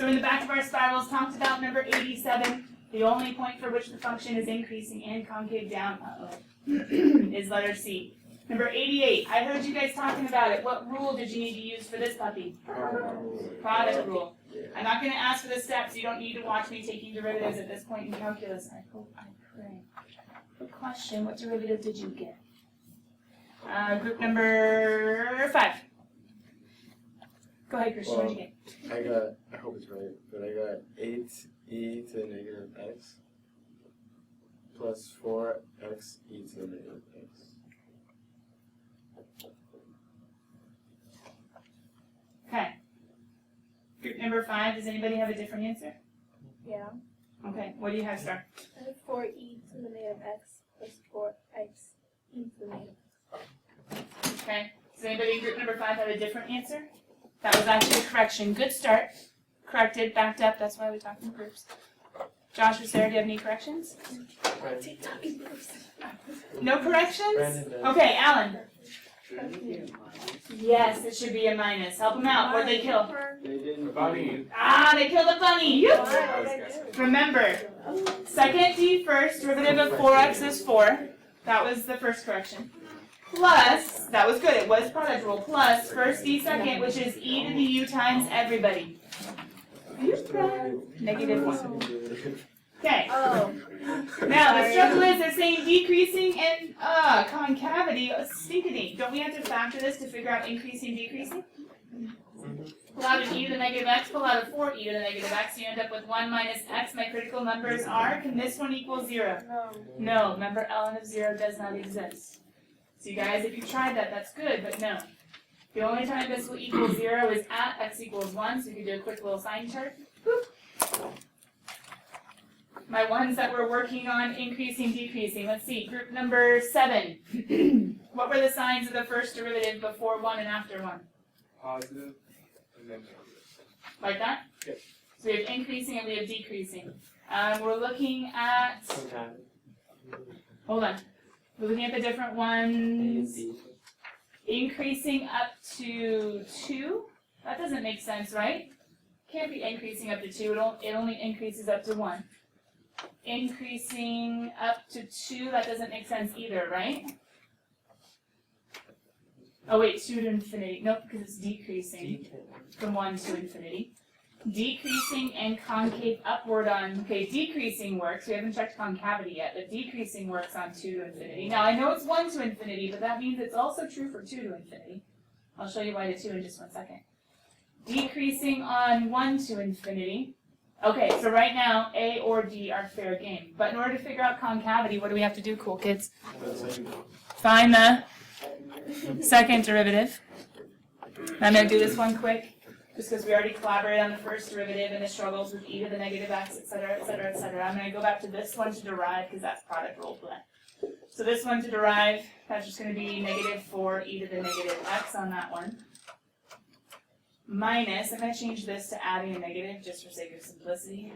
So in the back of our spirals, talked about number 87. The only point for which the function is increasing and concave down is letter C. Number 88. I heard you guys talking about it. What rule did you need to use for this puppy? Product rule. I'm not going to ask for the steps. You don't need to watch me taking derivatives at this point in calculus. I hope, I pray. Good question. What derivative did you get? Group number 5. Go ahead, Christian. What did you get? I hope it's right, but I got 8e to the negative x plus 4x e to the negative x. Okay. Group number 5, does anybody have a different answer? Yeah. Okay, what do you have, Star? 4e to the negative x plus 4x e to the negative x. Okay. Does anybody in group number 5 have a different answer? That was actually a correction. Good start. Corrected, backed up. That's why we talk in groups. Josh or Sarah, do you have any corrections? No corrections? Okay, Alan. Yes, it should be a minus. Help them out. What'd they kill? They didn't. Bunny. Ah, they killed a bunny. Yep. Remember, second d first, derivative of 4x is 4. That was the first correction. Plus, that was good, it was product rule, plus first d second, which is e to the u times everybody. Negative 1. Okay. Oh. Now, the struggle is they're saying decreasing and concavity, stinkity. Don't we have to factor this to figure out increasing, decreasing? Pull out an e to the negative x, pull out a 4e to the negative x, you end up with 1 minus x. My critical numbers are, can this one equal 0? No, remember ln of 0 does not exist. So you guys, if you tried that, that's good, but no. The only time this will equal 0 is at x equals 1, so you can do a quick little sign chart. Boop. My ones that we're working on, increasing, decreasing. Let's see, group number 7. What were the signs of the first derivative before 1 and after 1? Positive and then negative. Like that? Yep. So we have increasing and we have decreasing. We're looking at, hold on. We're looking at the different ones. Increasing up to 2. That doesn't make sense, right? Can't be increasing up to 2. It only increases up to 1. Increasing up to 2, that doesn't make sense either, right? Oh wait, 2 to infinity. Nope, because it's decreasing from 1 to infinity. Decreasing and concave upward on, okay, decreasing works. We haven't checked concavity yet, but decreasing works on 2 to infinity. Now I know it's 1 to infinity, but that means it's also true for 2 to infinity. I'll show you why the 2 in just 1 second. Decreasing on 1 to infinity. Okay, so right now, A or D are fair game. But in order to figure out concavity, what do we have to do, cool kids? Find the second derivative. I'm going to do this one quick, just because we already collaborated on the first derivative and the struggles with e to the negative x, etc., etc., etc. I'm going to go back to this one to derive, because that's product rule play. So this one to derive, that's just going to be negative 4 e to the negative x on that one. Minus, I'm going to change this to adding a negative just for sake of simplicity.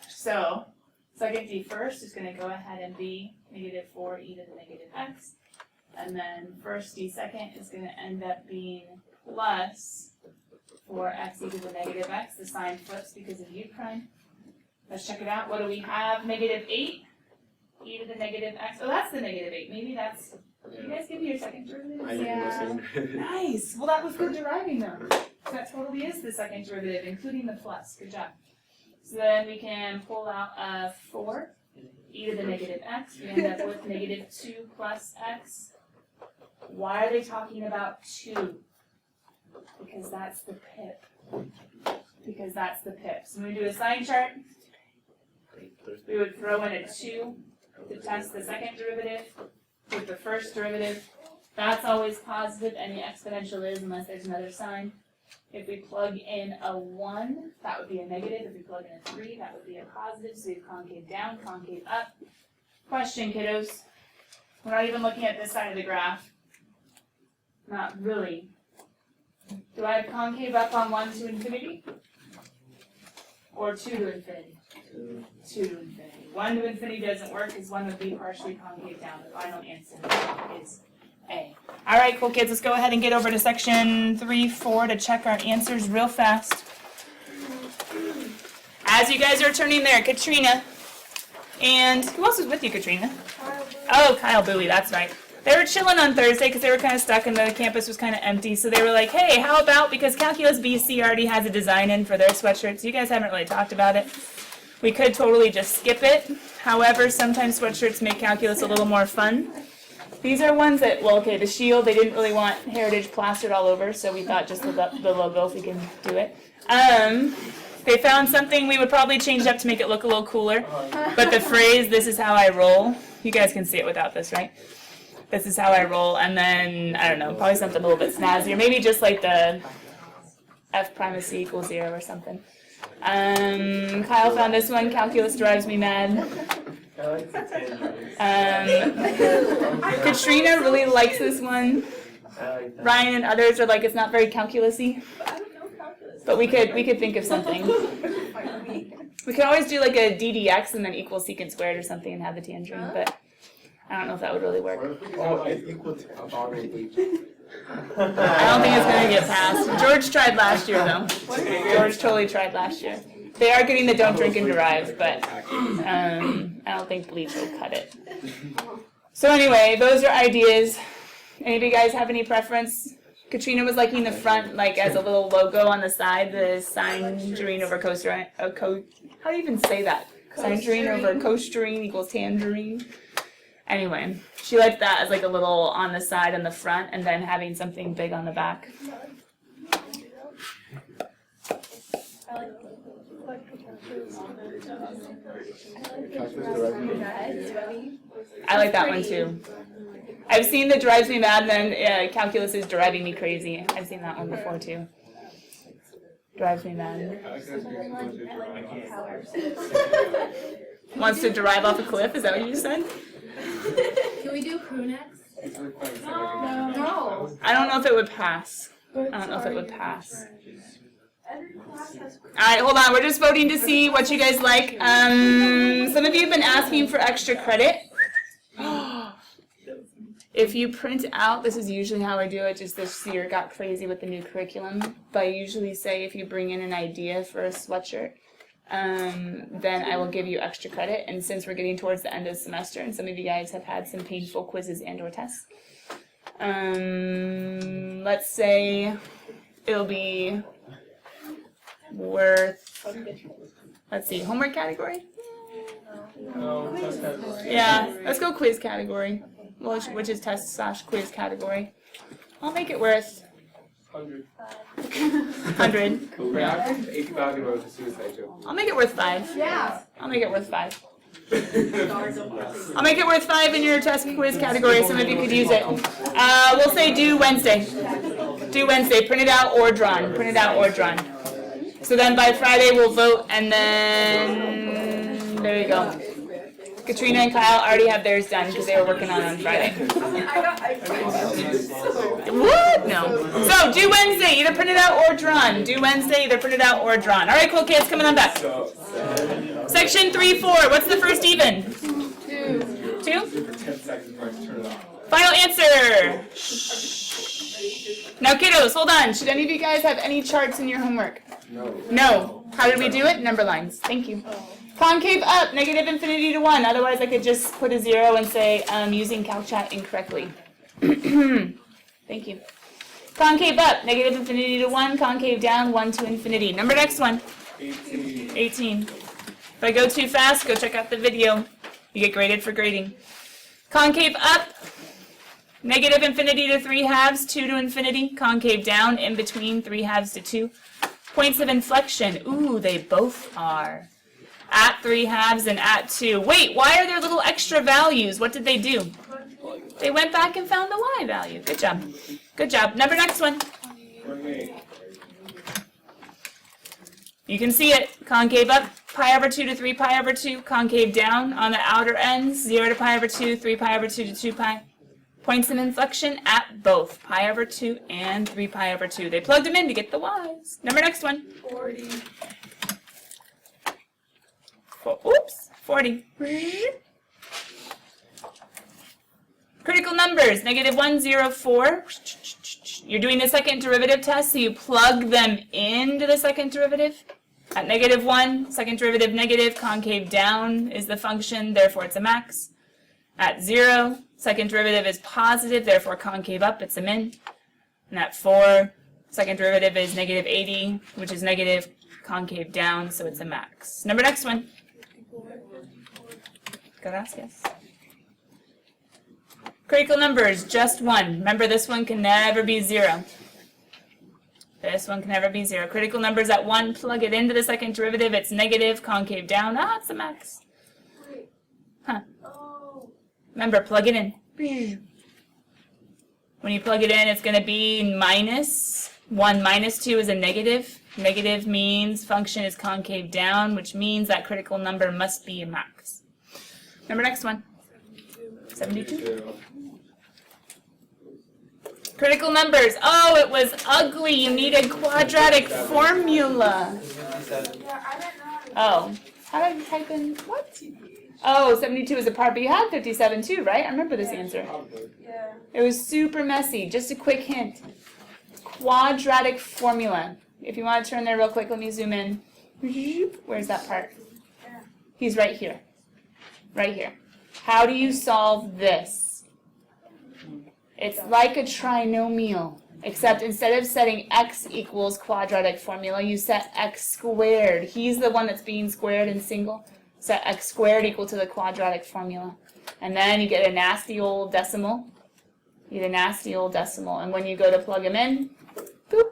So, second d first is going to go ahead and be negative 4 e to the negative x. And then first d second is going to end up being plus 4x e to the negative x. The sign flips because of u prime. Let's check it out. What do we have? Negative 8 e to the negative x. Oh, that's the negative 8. Maybe that's... You guys give me your second derivative? Yeah. Nice. Well, that was good deriving, though. That totally is the second derivative, including the plus. Good job. So then we can pull out a 4 e to the negative x. We end up with negative 2 plus x. Why are they talking about 2? Because that's the pip. Because that's the pip. So when we do a sign chart, we would throw in a 2 to test the second derivative with the first derivative. That's always positive. Any exponential is, unless there's another sign. If we plug in a 1, that would be a negative. If we plug in a 3, that would be a positive. So we have concave down, concave up. Question, kiddos. We're not even looking at this side of the graph. Not really. Do I have concave up on 1 to infinity? Or 2 to infinity? 2 to infinity. 1 to infinity doesn't work because 1 would be partially concave down. The final answer is A. All right, cool kids, let's go ahead and get over to section 3-4 to check our answers real fast. as you guys are turning there, Katrina, and who else was with you, Katrina? Oh, Kyle Bowie, that's right. They were chilling on Thursday because they were kind of stuck and the campus was kind of empty. So they were like, hey, how about, because Calculus BC already has a design in for their sweatshirts. You guys haven't really talked about it. We could totally just skip it. However, sometimes sweatshirts make Calculus a little more fun. These are ones that, well, okay, the shield, they didn't really want heritage plastered all over, so we thought just the logo, if we can do it. They found something we would probably change up to make it look a little cooler. But the phrase, this is how I roll, you guys can see it without this, right? This is how I roll, and then, I don't know, probably something a little bit snazzier. Maybe just like the F primacy equals 0 or something. Kyle found this one, Calculus Drives Me Mad. Katrina really likes this one. Ryan and others are like, it's not very calculus-y. But we could think of something. We could always do like a DDX and then equals secant squared or something and have the tangerine, but I don't know if that would really work. Oh, it's equal to a bottle of bleach. I don't think it's going to get passed. George tried last year, though. George totally tried last year. They are getting the don't drink and derive, but I don't think bleach will cut it. So anyway, those are ideas. Any of you guys have any preference? Katrina was liking the front, like as a little logo on the side, the Singerine over coaster. How do you even say that? Singerine over coasterine equals tangerine. Anyway, she liked that as like a little on the side and the front, and then having something big on the back. I like that one too. I've seen the Drives Me Mad, and then Calculus is Driving Me Crazy. I've seen that one before too. Drives Me Mad. Wants to drive off a cliff, is that what you said? Can we do crew next? No. I don't know if it would pass. I don't know if it would pass. Alright, hold on. We're just voting to see what you guys like. Some of you have been asking for extra credit. If you print out, this is usually how I do it, just this year got crazy with the new curriculum, but I usually say if you bring in an idea for a sweatshirt, then I will give you extra credit. And since we're getting towards the end of the semester and some of you guys have had some painful quizzes and or tests, let's say it'll be worth, let's see, homework category? Yeah, let's go quiz category, which is test/quiz category. I'll make it worth 100. I'll make it worth 5. Yeah. I'll make it worth 5. I'll make it worth 5 in your test quiz category. Some of you could use it. We'll say due Wednesday. Due Wednesday. Print it out or drawn. Print it out or drawn. So then by Friday we'll vote, and then there you go. Katrina and Kyle already have theirs done because they were working on Friday. What? No. So, due Wednesday, either print it out or drawn. Due Wednesday, either print it out or drawn. All right, cool kids, coming on back. Section 3-4, what's the first even? 2? Final answer. Now, kiddos, hold on. Should any of you guys have any charts in your homework? No. How did we do it? Number lines. Thank you. Concave up, negative infinity to 1. Otherwise, I could just put a 0 and say I'm using CalcChat incorrectly. Thank you. Concave up, negative infinity to 1. Concave down, 1 to infinity. Number next one. 18. If I go too fast, go check out the video. You get graded for grading. Concave up, negative infinity to 3/2, 2 to infinity. Concave down, in between, 3/2 to 2. Points of inflection. Ooh, they both are. At 3/2 and at 2. Wait, why are there little extra values? What did they do? They went back and found the y value. Good job. Good job. Number next one. You can see it. Concave up, pi over 2 to 3 pi over 2. Concave down on the outer ends, 0 to pi over 2, 3 pi over 2 to 2 pi. Points of inflection at both pi over 2 and 3 pi over 2. They plugged them in to get the y's. Number next one. 40. Oops, 40. Critical numbers, negative 1, 0, 4. You're doing the second derivative test, so you plug them into the second derivative. At -1, second derivative negative, concave down is the function, therefore it's a max. At 0, second derivative is positive, therefore concave up, it's a min. And at 4, second derivative is -80, which is negative, concave down, so it's a max. Next one. Gracias. Critical numbers, just 1. Remember, this one can never be 0. This one can never be 0. Critical numbers at 1, plug it into the second derivative, it's negative, concave down, it's a max. Huh. Remember, plug it in. When you plug it in, it's going to be minus 1 minus 2 is a negative. Negative means function is concave down, which means that critical number must be a max. Remember, next one. 72. Critical numbers. Oh, it was ugly. You need a quadratic formula. Oh. How did I type in what? Oh, 72 is a part, but you had 57 too, right? I remember this answer. Yeah. It was super messy. Just a quick hint. Quadratic formula. If you want to turn there real quick, let me zoom in. Where's that part? He's right here. Right here. How do you solve this? It's like a trinomial, except instead of setting x equals quadratic formula, you set x squared. He's the one that's being squared in single. Set x squared equal to the quadratic formula. And then you get a nasty old decimal. You get a nasty old decimal. And when you go to plug them in, boop,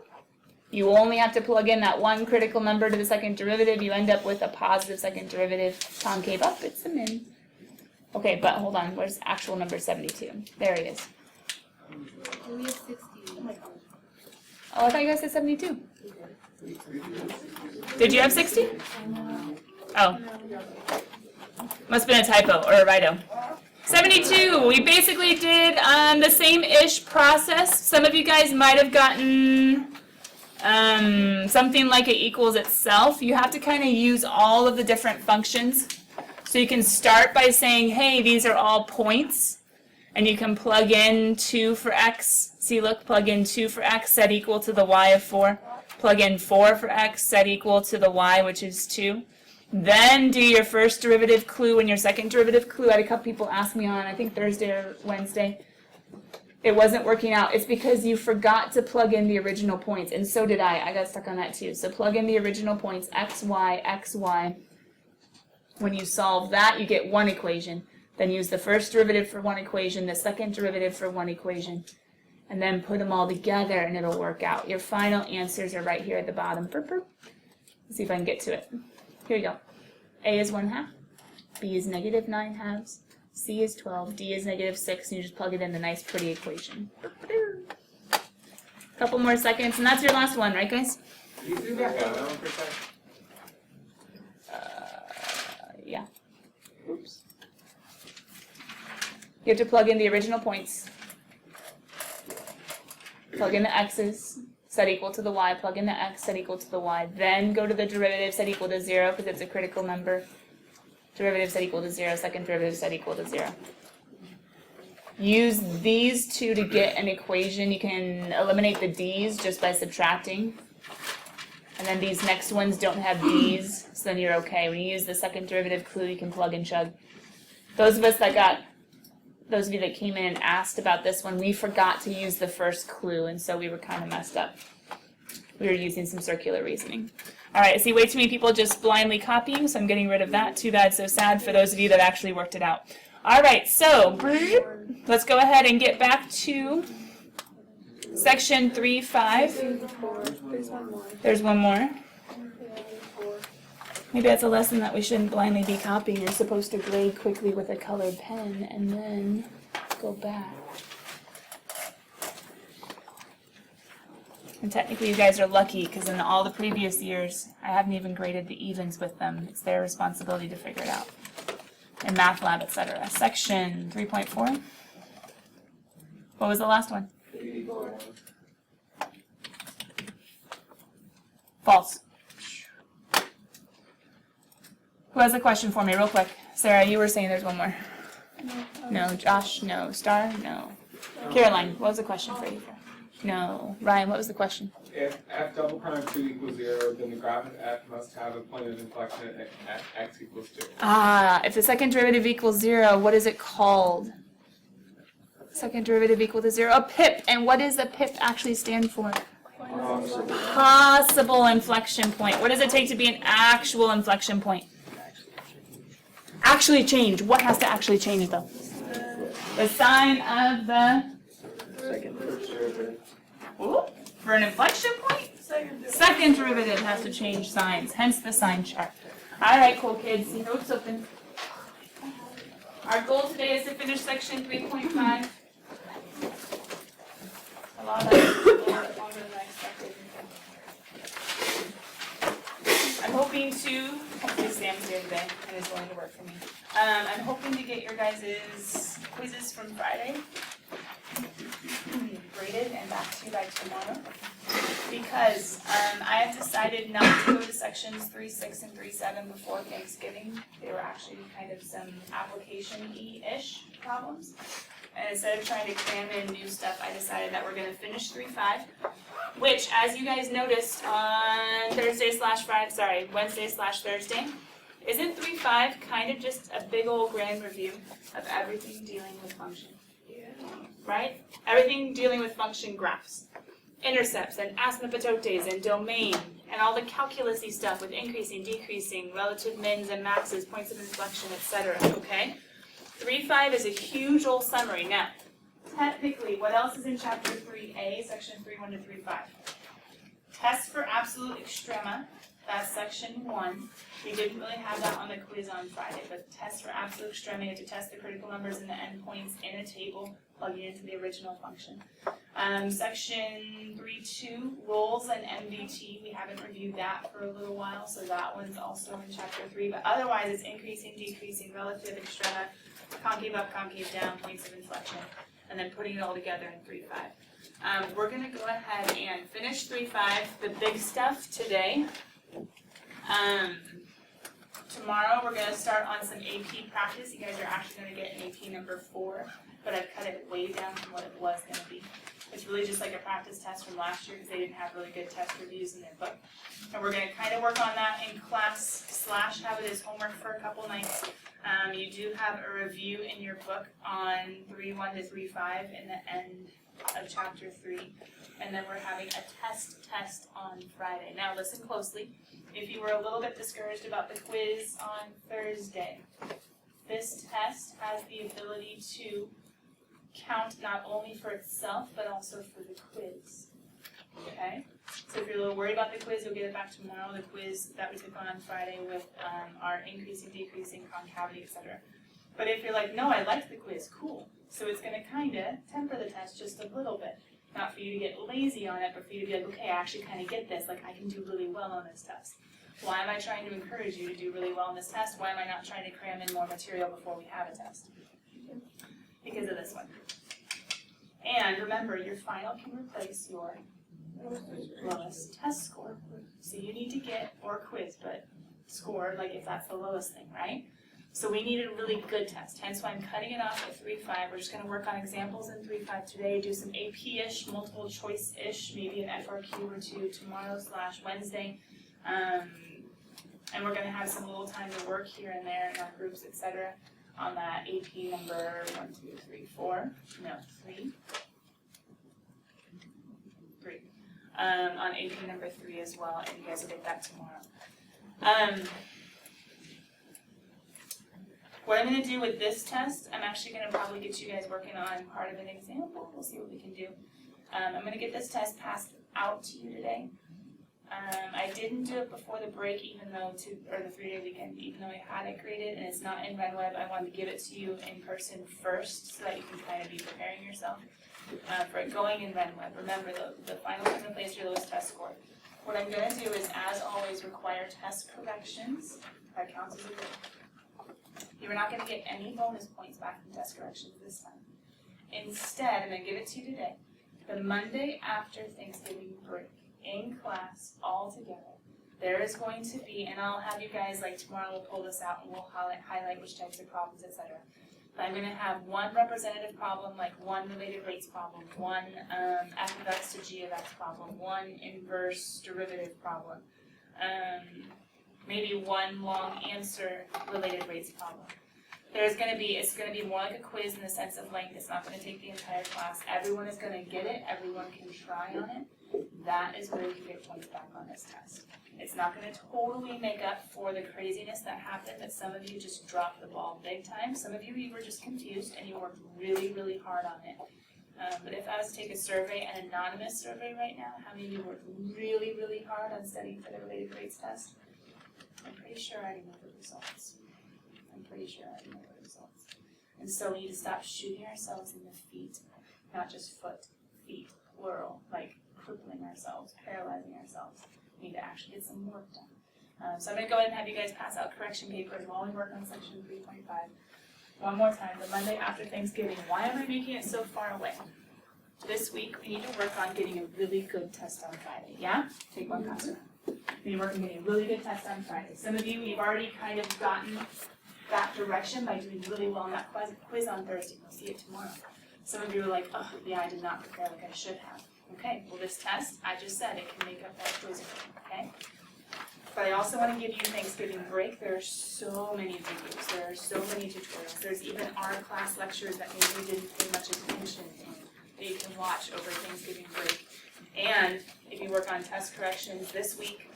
you only have to plug in that one critical number to the second derivative. You end up with a positive second derivative. Concave up, it's a min. Okay, but hold on. Where's actual number 72? There he is. We have 60. Oh, I thought you guys said 72. Did you have 60? Oh. Must have been a typo or a righto. 72. We basically did the same-ish process. Some of you guys might have gotten something like it equals itself. You have to kind of use all of the different functions. So you can start by saying, hey, these are all points. And you can plug in 2 for x. See, look, plug in 2 for x, set equal to the y of 4. Plug in 4 for x, set equal to the y, which is 2. Then do your first derivative clue and your second derivative clue. I had a couple people ask me on, I think Thursday or Wednesday. It wasn't working out. It's because you forgot to plug in the original points, and so did I. I got stuck on that too. So plug in the original points, x, y, x, y. When you solve that, you get one equation. Then use the first derivative for one equation, the second derivative for one equation, and then put them all together and it'll work out. Your final answers are right here at the bottom. Burp, burp. Let's see if I can get to it. Here you go. A is 1/2, B is -9/2, C is 12, D is -6, and you just plug it in the nice pretty equation. Couple more seconds, and that's your last one, right guys? Yeah. Oops. You have to plug in the original points. Plug in the x's, set equal to the y, plug in the x, set equal to the y. Then go to the derivative, set equal to 0, because it's a critical number. Derivative set equal to 0, second derivative set equal to 0. Use these two to get an equation. You can eliminate the d's just by subtracting. And then these next ones don't have d's, so then you're okay. When you use the second derivative clue, you can plug and chug. Those of you that came in and asked about this one, we forgot to use the first clue, and so we were kind of messed up. We were using some circular reasoning. All right, I see way too many people just blindly copying, so I'm getting rid of that. Too bad, so sad for those of you that actually worked it out. All right, so let's go ahead and get back to section 3.5. There's one more. Maybe that's a lesson that we shouldn't blindly be copying. You're supposed to grade quickly with a colored pen and then go back. And technically you guys are lucky because in all the previous years, I haven't even graded the evens with them. It's their responsibility to figure it out. In math lab, etc. Section 3.4. What was the last one? False. Who has a question for me real quick? Sarah, you were saying there's one more. No. Josh, no. Star, no. Caroline, what was the question for you? No. Ryan, what was the question? if f double prime 2 equals 0, then the graph of f must have a point of inflection at x equals 2. If the second derivative equals 0, what is it called? Second derivative equal to 0, a pip. And what does a pip actually stand for? Possible inflection point. What does it take to be an actual inflection point? Actually change. What has to actually change though? The sign of the... Ooh, for an inflection point? Second derivative has to change signs, hence the sign chart. Alright, cool kids, see notes open. Our goal today is to finish section 3.5. A lot of that is a little bit longer than I expected. I'm hoping to, hopefully Sam's here today and is willing to work for me. I'm hoping to get your guys' quizzes from Friday graded and back to you by tomorrow. Because I have decided not to go to sections 3.6 and 3.7 before Thanksgiving. They were actually kind of some application-y-ish problems. And instead of trying to cram in new stuff, I decided that we're going to finish 3.5, which, as you guys noticed on Wednesday/Thursday, isn't 3.5 kind of just a big old grand review of everything dealing with function? Right? Everything dealing with function graphs, intercepts, and asymptotes, and domain, and all the calculus-y stuff with increasing, decreasing, relative mins and maxes, points of inflection, etc. Okay? 3.5 is a huge old summary. Now, technically, what else is in chapter 3a, section 3.1 to 3.5? Tests for absolute extrema, that's section 1. We didn't really have that on the quiz on Friday, but tests for absolute extrema, you have to test the critical numbers and the endpoints in a table, plugging into the original function. Section 3.2, roles and MDT, we haven't reviewed that for a little while, so that one's also in chapter 3, but otherwise it's increasing, decreasing, relative extrema, concave up, concave down, points of inflection, and then putting it all together in 3.5. We're going to go ahead and finish 3.5, the big stuff today. Tomorrow we're going to start on some AP practice. You guys are actually going to get an AP number 4, but I've cut it way down from what it was going to be. It's really just like a practice test from last year because they didn't have really good test reviews in their book. And we're going to kind of work on that in class / have it as homework for a couple nights. You do have a review in your book on 3.1 to 3.5 in the end of chapter 3. And then we're having a test on Friday. Now listen closely. If you were a little bit discouraged about the quiz on Thursday, this test has the ability to count not only for itself, but also for the quiz. Okay? So if you're a little worried about the quiz, you'll get it back tomorrow, the quiz that we took on Friday with our increasing, decreasing, concavity, etc. But if you're like, no, I like the quiz, cool. So it's going to kind of temper the test just a little bit. Not for you to get lazy on it, but for you to be like, okay, I actually kind of get this. Like, I can do really well on this test. Why am I trying to encourage you to do really well on this test? Why am I not trying to cram in more material before we have a test? Because of this one. And remember, your final can replace your lowest test score. So you need to get, or quiz, but score, like if that's the lowest thing, right? So we need a really good test, hence why I'm cutting it off at 3.5. We're just going to work on examples in 3.5 today, do some AP-ish, multiple choice-ish, maybe an FRQ or 2 tomorrow / Wednesday. And we're going to have some little time to work here and there in our groups, etc. on that AP number 3. On AP number 3 as well, and you guys will get that tomorrow. What I'm going to do with this test, I'm actually going to probably get you guys working on part of an example. We'll see what we can do. I'm going to get this test passed out to you today. I didn't do it before the break, or the 3-day weekend, even though I had it graded, and it's not in RenWeb. I wanted to give it to you in person first, so that you can kind of be preparing yourself for it going in RenWeb. Remember, the final time to place your lowest test score. What I'm going to do is, as always, require test corrections. That counts as a grade. You're not going to get any bonus points back from test corrections this time. Instead, I'm going to give it to you today. The Monday after Thanksgiving break, in class, all together, there is going to be, and I'll have you guys, like tomorrow we'll pull this out and we'll highlight which types of problems, etc. I'm going to have one representative problem, like one related rates problem, one f of x to g of x problem, one inverse derivative problem, maybe one long answer related rates problem. It's going to be more like a quiz in the sense of length. It's not going to take the entire class. Everyone is going to get it. Everyone can try on it. That is where you get points back on this test. It's not going to totally make up for the craziness that happened, that some of you just dropped the ball big time. Some of you were just confused and you worked really, really hard on it. But if I was to take a survey, an anonymous survey right now, how many of you worked really, really hard on studying for the related rates test? I'm pretty sure I already know the results. And so we need to stop shooting ourselves in the feet, not just foot, feet, plural, like crippling ourselves, paralyzing ourselves. We need to actually get some work done. So I'm going to go ahead and have you guys pass out correction papers while we work on section 3.5. One more time, the Monday after Thanksgiving. Why am I making it so far away? This week we need to work on getting a really good test on Friday, yeah? Take one pass around. We need to work on getting a really good test on Friday. Some of you, you've already kind of gotten that direction by doing really well on that quiz on Thursday. We'll see it tomorrow. Some of you are like, oh, yeah, I did not prepare like I should have. Okay, well this test, I just said it can make up that quiz, okay? But I also want to give you Thanksgiving break. There are so many videos. There are so many tutorials. There's even our class lectures that maybe you didn't pay much attention in that you can watch over Thanksgiving break. And if you work on test corrections this week,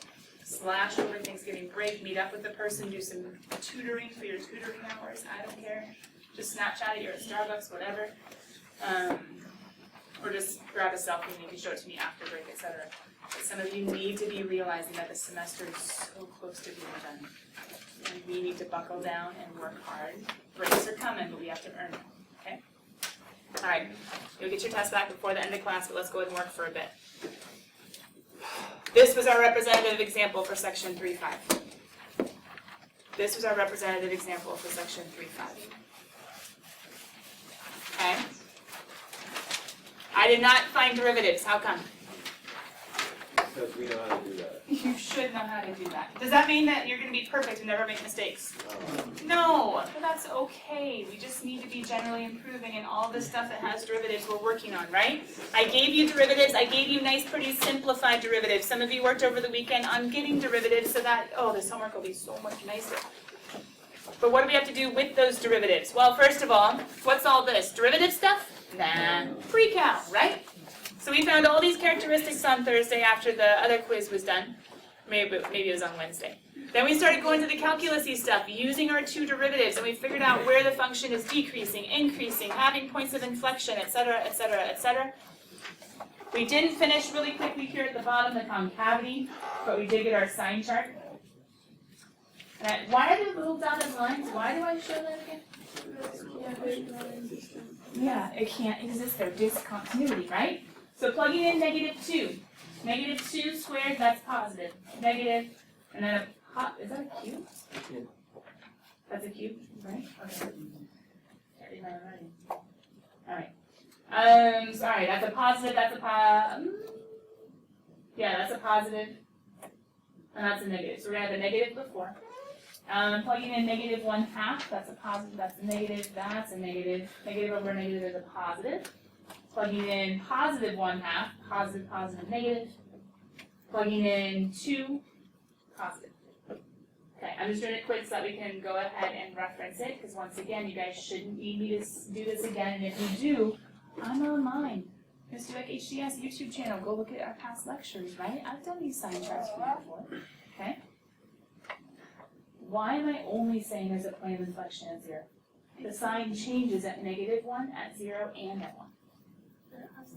/ over Thanksgiving break, meet up with the person, do some tutoring for your tutoring hours, I don't care. Just Snapchat it, you're at Starbucks, whatever. Or just grab a selfie and you can show it to me after break, etc. But some of you need to be realizing that the semester is so close to being done. And we need to buckle down and work hard. Breaks are coming, but we have to earn them, okay? All right, you'll get your test back before the end of class, but let's go ahead and work for a bit. This was our representative example for section 3.5. This was our representative example for section 3.5. Okay? I did not find derivatives. How come? Because we know how to do that. You should know how to do that. Does that mean that you're going to be perfect and never make mistakes? No, but that's okay. We just need to be generally improving in all the stuff that has derivatives we're working on, right? I gave you derivatives. I gave you nice, pretty simplified derivatives. Some of you worked over the weekend on getting derivatives so that, oh, this homework will be so much nicer. But what do we have to do with those derivatives? Well, first of all, what's all this? Derivative stuff? Nah, pre-cal, right? So we found all these characteristics on Thursday after the other quiz was done. Maybe it was on Wednesday. Then we started going to the calculus-y stuff, using our two derivatives, and we figured out where the function is decreasing, increasing, having points of inflection, etc., etc., etc. We didn't finish really quickly here at the bottom, the concavity, but we did get our sign chart. And why are there little dotted lines? Why do I show that again? Yeah, it can't exist there. Discontinuity, right? So plugging in -2. -2 squared, that's positive. Negative, and then is that a cube? Yeah. That's a cube, right? Okay. Can't read my own writing. Alright. Sorry, that's a positive, that's a yeah, that's a positive. And that's a negative. So we're gonna have a negative before. Plugging in -1/2, that's a positive, that's a negative, that's a negative. Negative over negative is a positive. Plugging in +1/2, positive, positive, negative. Plugging in 2, positive. Okay, I'm just doing it quick so that we can go ahead and reference it, because once again, you guys shouldn't need me to do this again, and if you do, I'm online. Just do like HDS YouTube channel, go look at our past lectures, right? I've done these sign charts for you before, okay? Why am I only saying there's a point of inflection at 0? The sign changes at -1, at 0, and at 1.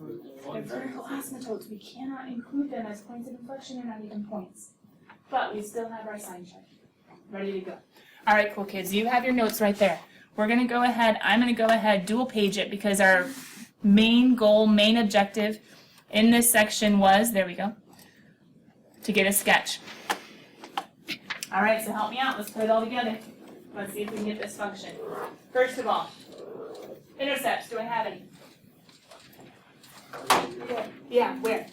They're vertical asymptotes. We cannot include them as points of inflection. They're not even points. But we still have our sign chart. Ready to go. All right, cool kids. You have your notes right there. We're going to go ahead. I'm going to go ahead, dual page it, because our main goal, main objective in this section was, there we go, to get a sketch. All right, so help me out. Let's put it all together. Let's see if we can get this function. First of all, intercepts. Do I have any? Yeah, where?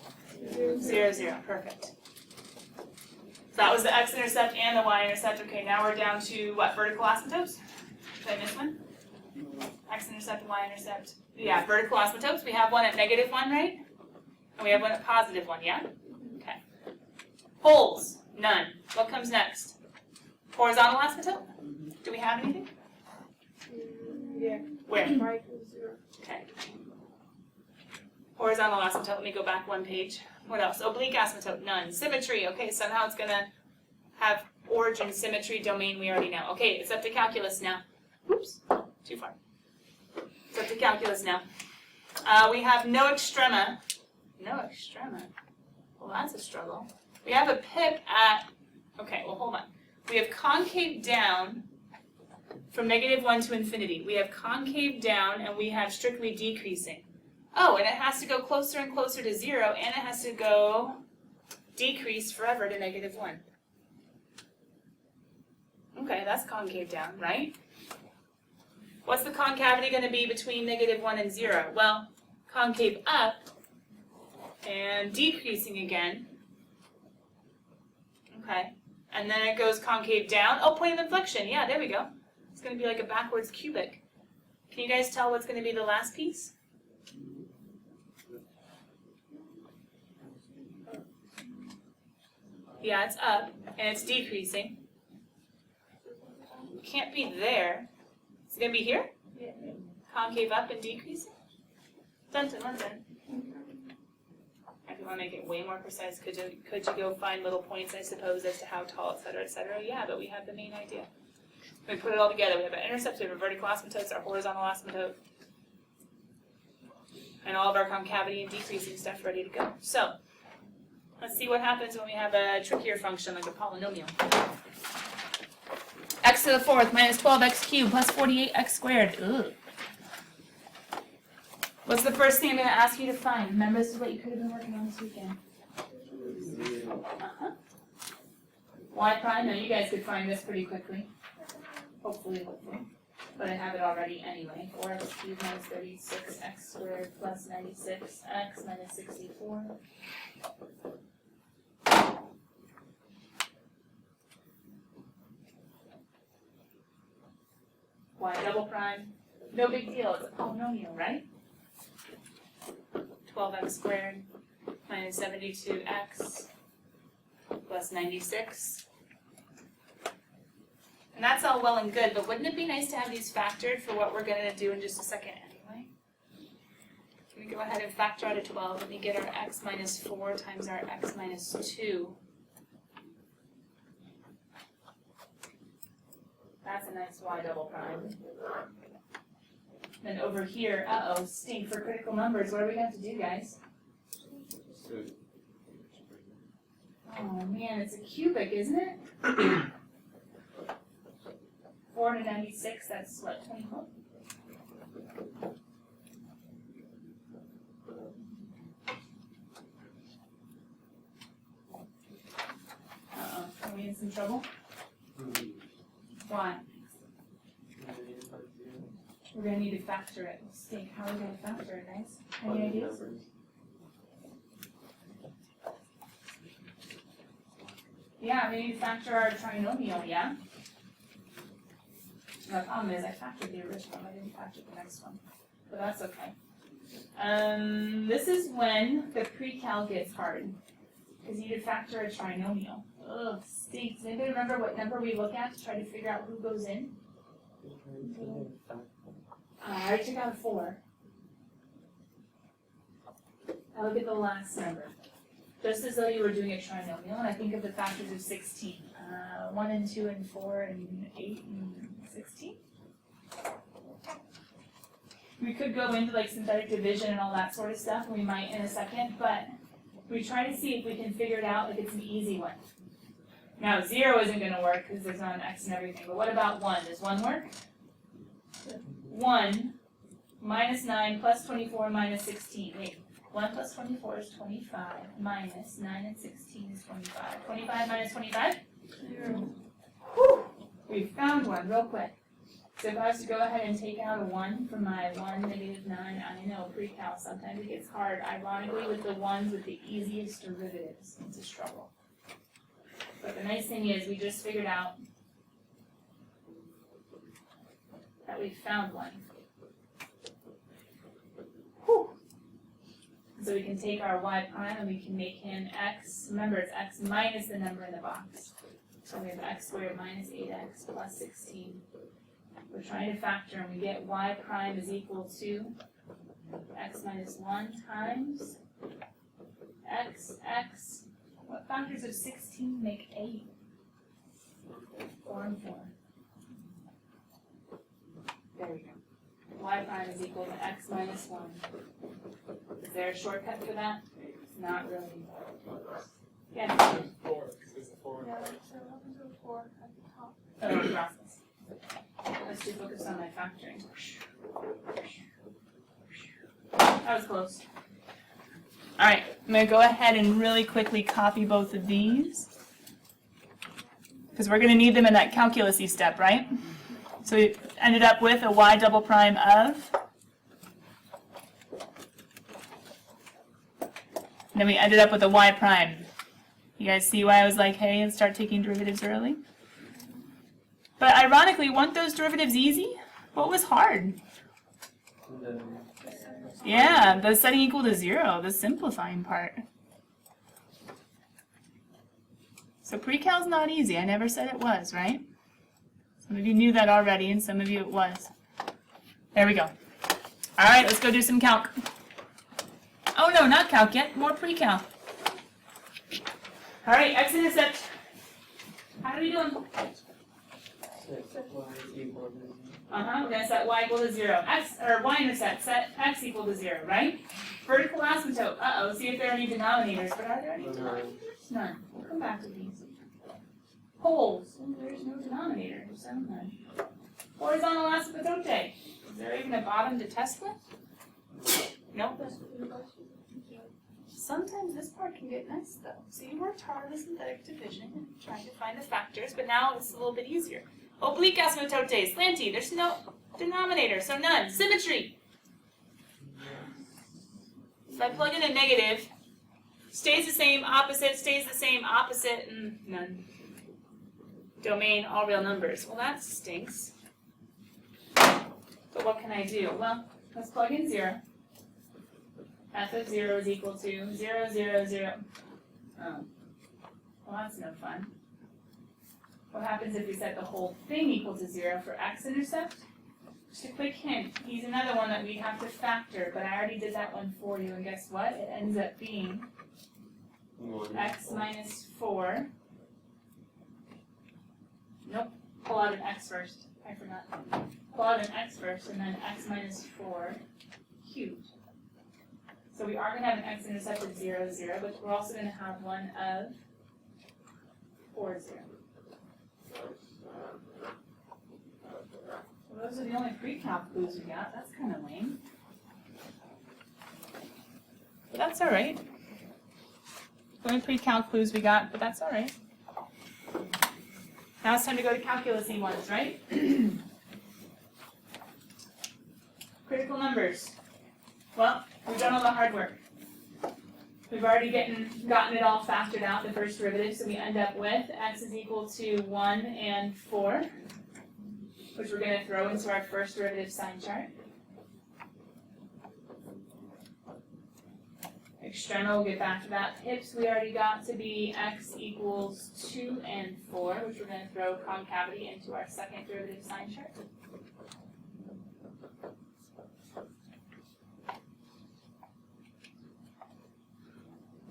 0, 0. Perfect. So that was the x-intercept and the y-intercept. Okay, now we're down to what? Vertical asymptotes? Did I miss one? X-intercept, Y-intercept. Yeah, vertical asymptotes. We have one at -1, right? And we have one at +1, yeah? Okay. Poles, none. What comes next? Horizontal asymptote? Do we have anything? Yeah. Where? Y equals 0. Okay. Horizontal asymptote, let me go back one page. What else? Oblique asymptote, none. Symmetry, okay, somehow it's gonna have origin, symmetry, domain, we already know. Okay, it's up to calculus now. Oops, too far. It's up to calculus now. We have no extrema. No extrema? Well, that's a struggle. We have a pip at, okay, well, hold on. We have concave down from -1 to infinity. We have concave down and we have strictly decreasing. Oh, and it has to go closer and closer to 0, and it has to go decrease forever to -1. Okay, that's concave down, right? What's the concavity going to be between -1 and 0? Well, concave up and decreasing again. Okay, and then it goes concave down. Oh, point of inflection. Yeah, there we go. It's going to be like a backwards cubic. Can you guys tell what's going to be the last piece? Yeah, it's up, and it's decreasing. Can't be there. Is it going to be here? Yeah. Concave up and decreasing? Dun dun dun dun. If you want to make it way more precise, could you go find little points, I suppose, as to how tall, et cetera, et cetera? Yeah, but we have the main idea. We put it all together. We have an intercept, we have a vertical asymptote, our horizontal asymptote, and all of our concavity and decreasing stuff ready to go. So, let's see what happens when we have a trickier function like a polynomial. X to the 4th minus 12x cubed plus 48x squared. Ugh. What's the first thing I'm going to ask you to find? Remember, this is what you could have been working on this weekend. Y prime? No, you guys could find this pretty quickly. Hopefully. But I have it already anyway. 4x cubed minus 36x squared plus 96x minus 64. Y double prime. No big deal. It's a polynomial, right? 12x squared minus 72x plus 96. And that's all well and good, but wouldn't it be nice to have these factored for what we're going to do in just a second anyway? Can we go ahead and factor out of 12? Let me get our x minus 4 times our x minus 2. That's a nice y double prime. Then over here, stink for critical numbers. What are we going to have to do, guys? Oh man, it's a cubic, isn't it? 4 to 96, that's what, 24? Are we in some trouble? Why? We're going to need to factor it. Stink. How are we going to factor it, guys? Any ideas? Yeah, we need to factor our trinomial, yeah? The problem is I factored the original, I didn't factor the next one. But that's okay. This is when the pre-cal gets hard. Because you need to factor a trinomial. Ugh, stinks. Does anybody remember what number we look at to try to figure out who goes in? I already took out a 4. Now look at the last number. Just as though you were doing a trinomial, and I think of the factors of 16. 1 and 2 and 4 and 8 and 16. We could go into like synthetic division and all that sort of stuff, and we might in a second, but we try to see if we can figure it out if it's an easy one. Now 0 isn't going to work because there's not an x and everything, but what about 1? Does 1 work? 1 minus 9 plus 24 minus 16. Wait, 1 plus 24 is 25 minus 9 and 16 is 25. 25 minus 25? 0. Whew! We found one real quick. So if I was to go ahead and take out a 1 from my 1, negative 9, I know pre-cal sometimes it gets hard. Ironically, with the ones with the easiest derivatives, it's a struggle. But the nice thing is we just figured out that we found one. Whew. So we can take our y prime and we can make him x. Remember, it's x minus the number in the box. So we have x squared minus 8x plus 16. We're trying to factor, and we get y prime is equal to x minus 1 times x. What factors of 16 make 8? 4 and 4. There we go. Y prime is equal to x minus 1. Is there a shortcut for that? Not really. Yeah. 4, because it's a 4. Yeah, so up until 4 at the top. Oh, process. Let's do focus on my factoring. That was close. All right, I'm going to go ahead and really quickly copy both of these, because we're going to need them in that calculus-y step, right? So we ended up with a y double prime of, and then we ended up with a y prime. You guys see why I was like, hey, and start taking derivatives early? But ironically, weren't those derivatives easy? What was hard? Yeah, the setting equal to 0, the simplifying part. So pre-cal's not easy. I never said it was, right? Some of you knew that already, and some of you it was. There we go. All right, let's go do some calc. Oh no, not calc yet. More pre-cal. All right, x-intercept. How are we doing? We're going to set y equal to 0. Y-intercept, set x equal to 0, right? Vertical asymptote. Uh-oh, see if there are any denominators. But are there any denominators? None. We'll come back to these. Poles. Well, there's no denominator, so none. Horizontal asymptote. Is there even a bottom to test with? Nope. Sometimes this part can get nice, though. So you worked hard with synthetic division and trying to find the factors, but now it's a little bit easier. Oblique asymptote, slanty, there's no denominator, so none. Symmetry. If I plug in a negative, stays the same, opposite, stays the same, opposite, and none. Domain, all real numbers. Well, that stinks. But what can I do? Well, let's plug in 0. F of 0 is equal to 0, 0, 0. Oh. Well, that's no fun. What happens if we set the whole thing equal to 0 for x-intercept? Just a quick hint. He's another one that we have to factor, but I already did that one for you, and guess what? It ends up being x minus 4. Nope. Pull out an x first. I forgot. Pull out an x first, and then x minus 4 cubed. So we are going to have an x-intercept of 0, 0, but we're also going to have one of 4, 0. Well, those are the only pre-calc clues we got. That's kind of lame. But that's all right. The only pre-calc clues we got, but that's all right. Now it's time to go to calculus-y ones, right? Critical numbers. Well, we've done all the hard work. We've already gotten it all factored out, the first derivative, so we end up with x is equal to 1 and 4, which we're going to throw into our first derivative sign chart. External, we'll get back to that. Pips we already got to be x equals 2 and 4, which we're going to throw concavity into our second derivative sign chart.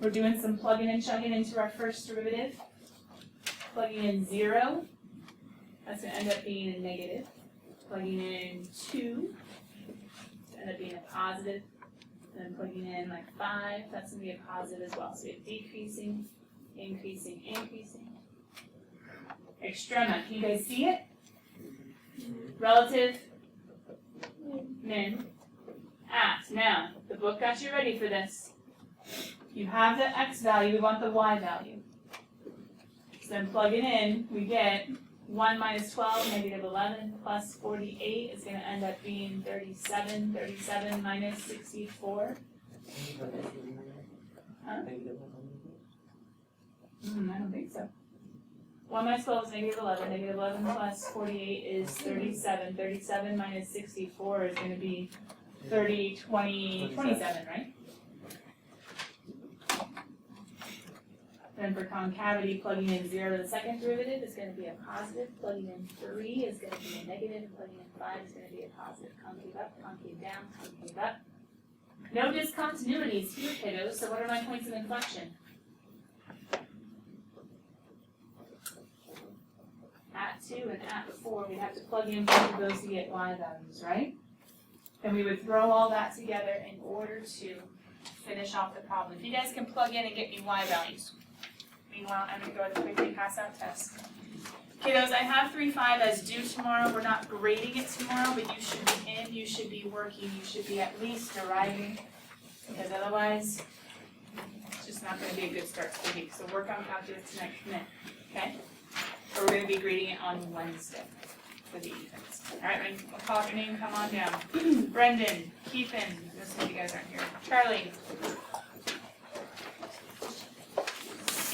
We're doing some plugging and chugging into our first derivative. Plugging in 0, that's going to end up being a negative. Plugging in 2, it's going to end up being a positive. And then plugging in like 5, that's going to be a positive as well. So we have decreasing, increasing, increasing. Extrema, can you guys see it? Relative, min, at. Now, the book got you ready for this. You have the x value, we want the y value. So then plugging in, we get 1 minus 12, negative 11, plus 48 is going to end up being 37. 37 minus 64. Huh? I don't think so. 1 minus 12 is negative 11. Negative 11 plus 48 is 37. 37 minus 64 is going to be 30, 20, 27, right? Then for concavity, plugging in 0 to the second derivative is going to be a positive. Plugging in 3 is going to be a negative. Plugging in 5 is going to be a positive. Concave up, concave down, concave up. No discontinuities here, kiddos. So what are my points of inflection? At 2 and at 4, we'd have to plug in both of those to get y values, right? And we would throw all that together in order to finish off the problem. If you guys can plug in and get me y values. Meanwhile, I'm going to go ahead and quickly pass out tests. Kiddos, I have 3-5 as due tomorrow. We're not grading it tomorrow, but you should be in, you should be working, you should be at least deriving, because otherwise, it's just not going to be a good start to the week. So work on calculus tonight, commit, okay? Or we're going to be grading it on Wednesday for the evenings. All right, when I'll call your name, come on down. Brendan, Keithan, most of you guys aren't here. Charlie.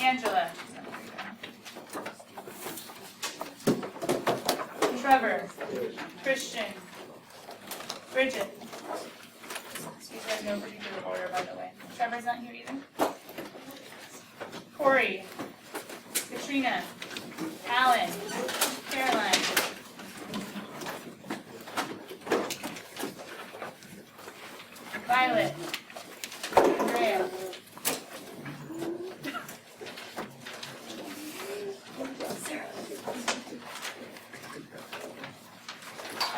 Angela. Trevor. Christian. Bridget. These are in no particular order, by the way. Trevor's not here either. Corey. Katrina. Alan. Caroline. Violet. Andrea.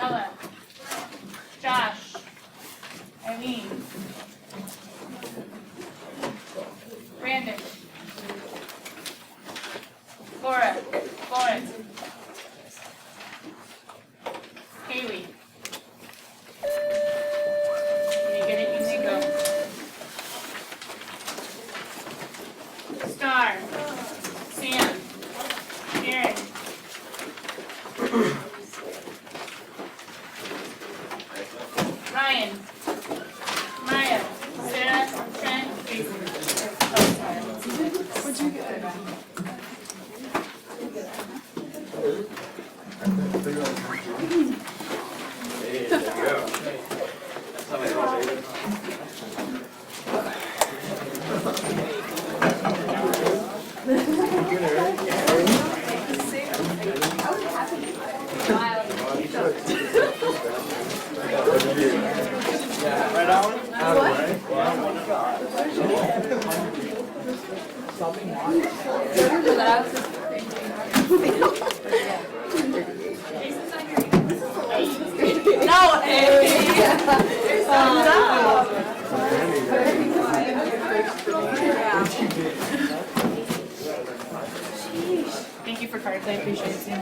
Ella. Josh. Eileen. Brandon. Laura. Florence. Haley. When you get it, you say go. Star. Sam. Aaron. Ryan. Maya. Sarah. Trent. Jason. Oh, sorry. What'd you get? Hey, there you go. Right on? Out of the way. Jason's not here either. No, Thank you for cards. I appreciate it too.